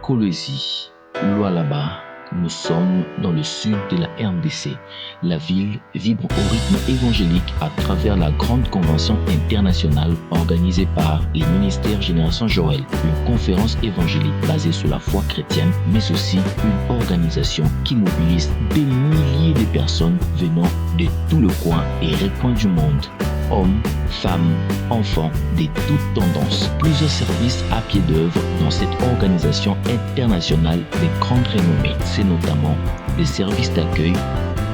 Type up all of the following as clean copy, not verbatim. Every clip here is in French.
Kolwezi, Lualaba. Nous sommes dans le sud de la RDC. La ville vibre au rythme évangélique à travers la grande convention internationale organisée par les ministères Génération Joël, une conférence évangélique basée sur la foi chrétienne, mais aussi une organisation qui mobilise des milliers de personnes venant de tout le coin et recoin du monde. Hommes, femmes, enfants, de toutes tendances. Plusieurs services à pied d'œuvre dans cette organisation internationale de grande renommée. C'est notamment les services d'accueil,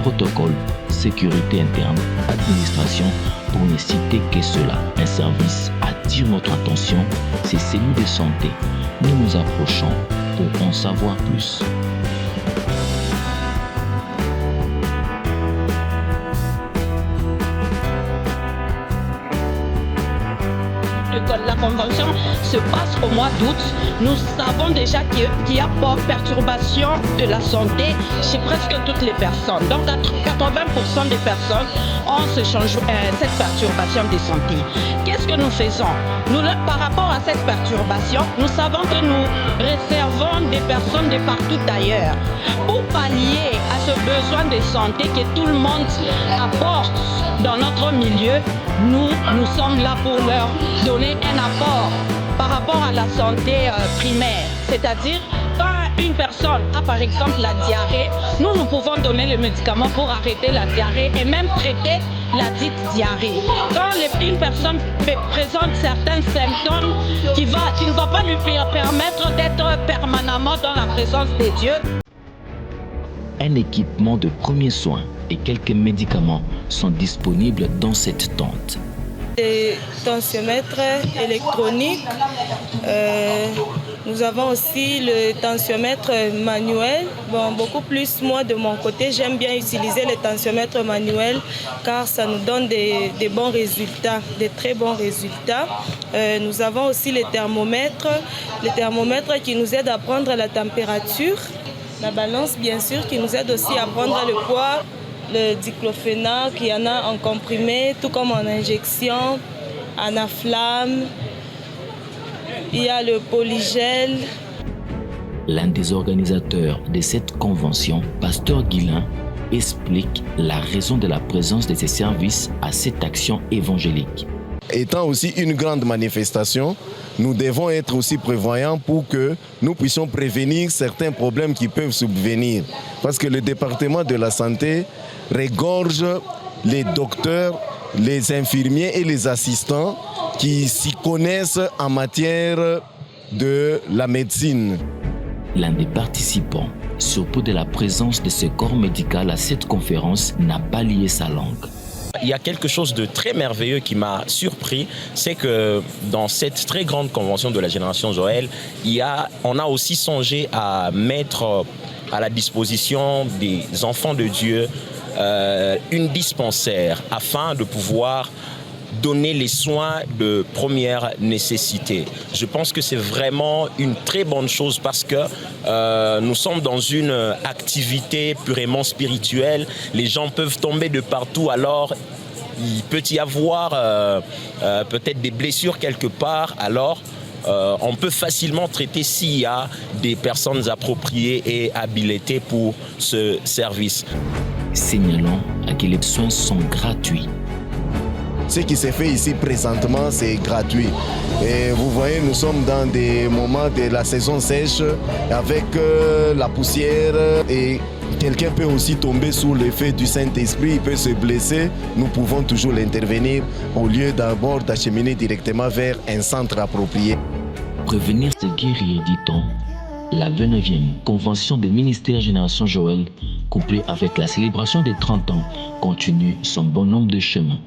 protocole, sécurité interne, administration, pour ne citer que cela. Un service attire notre attention, c'est celui de santé. Nous nous approchons pour en savoir plus. La convention se passe au mois d'août. Nous savons déjà qu'il y a perturbation de la santé chez presque toutes les personnes. Donc 80% des personnes ont cette perturbation de santé. Qu'est-ce que nous faisons? Par rapport à cette perturbation, nous savons que nous réservons des personnes de partout d'ailleurs. Pour pallier à ce besoin de santé que tout le monde apporte dans notre milieu, nous sommes là pour leur donner un apport par rapport à la santé primaire. C'est-à-dire, quand une personne a par exemple la diarrhée, nous pouvons donner le médicament pour arrêter la diarrhée et même traiter la dite diarrhée. Quand une personne présente certains symptômes qui ne va pas lui permettre d'être permanemment dans la présence de Dieu. Un équipement de premiers soins et quelques médicaments sont disponibles dans cette tente. Des tensiomètres électroniques. Nous avons aussi le tensiomètre manuel. Beaucoup plus moi de mon côté, j'aime bien utiliser le tensiomètre manuel car ça nous donne des bons résultats, des très bons résultats. Nous avons aussi les thermomètres qui nous aident à prendre la température. La balance, bien sûr, qui nous aide aussi à prendre le poids. Le diclofénac, il y en a en comprimé, tout comme en injection, Anaflamme. Il y a le polygel. L'un des organisateurs de cette convention, Pasteur Guilain, explique la raison de la présence de ces services à cette action évangélique. Étant aussi une grande manifestation, nous devons être aussi prévoyants pour que nous puissions prévenir certains problèmes qui peuvent subvenir. Parce que le département de la santé regorge les docteurs, les infirmiers et les assistants qui s'y connaissent en matière de la médecine. L'un des participants, surtout de la présence de ce corps médical à cette conférence, n'a pas lié sa langue. Il y a quelque chose de très merveilleux qui m'a surpris, c'est que dans cette très grande convention de la Génération Joël, on a aussi songé à mettre à la disposition des enfants de Dieu une dispensaire afin de pouvoir donner les soins de première nécessité. Je pense que c'est vraiment une très bonne chose parce que nous sommes dans une activité purement spirituelle. Les gens peuvent tomber de partout, alors il peut y avoir peut-être des blessures quelque part, alors on peut facilement traiter s'il y a des personnes appropriées et habilitées pour ce service. Signalons que les soins sont gratuits. Ce qui s'est fait ici présentement, c'est gratuit. Et vous voyez, nous sommes dans des moments de la saison sèche avec la poussière et quelqu'un peut aussi tomber sous l'effet du Saint-Esprit, il peut se blesser. Nous pouvons toujours l'intervenir au lieu d'abord d'acheminer directement vers un centre approprié. Prévenir c'est guérir, dit-on. La 29e convention des ministères Génération Joël, couplée avec la célébration des 30 ans, continue son bon nombre de chemins.